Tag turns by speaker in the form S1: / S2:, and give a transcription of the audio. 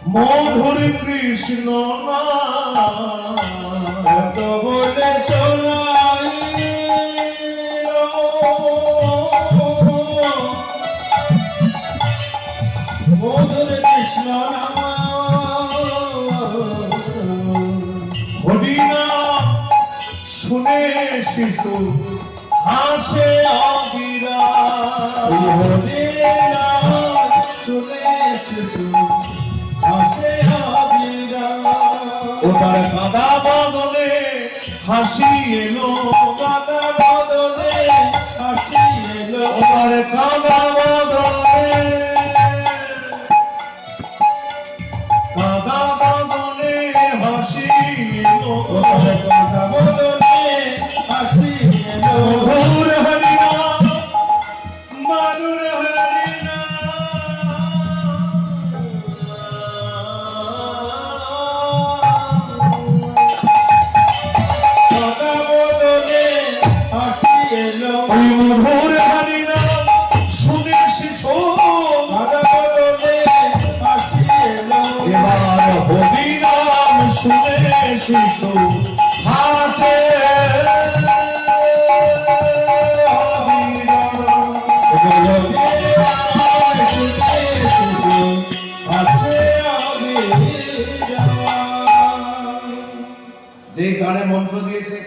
S1: মধুর কৃষ্ণ
S2: এত বলে শোনাই মধুর কৃষ্ণ
S1: হরিনা শুনে শিশু হাসে অবিরা
S2: হরিনা শুনে শিশু হাসে অবিরা
S1: ওটার কাদা বদলে হাসি এলো
S2: কাদা বদলে হাসি এলো
S1: ওটার কাদা বদলে হাসি এলো
S2: ওটার কাদা বদলে হাসি এলো
S1: মধুর হরিনা মধুর হরিনা
S2: কাদা বদলে হাসি এলো
S1: ওই মধুর হরিনা শুনে শিশু
S2: কাদা বদলে হাসি এলো
S1: এবার হরিনাম শুনে শিশু হাসে যে গানে মন্ত্র দিয়েছে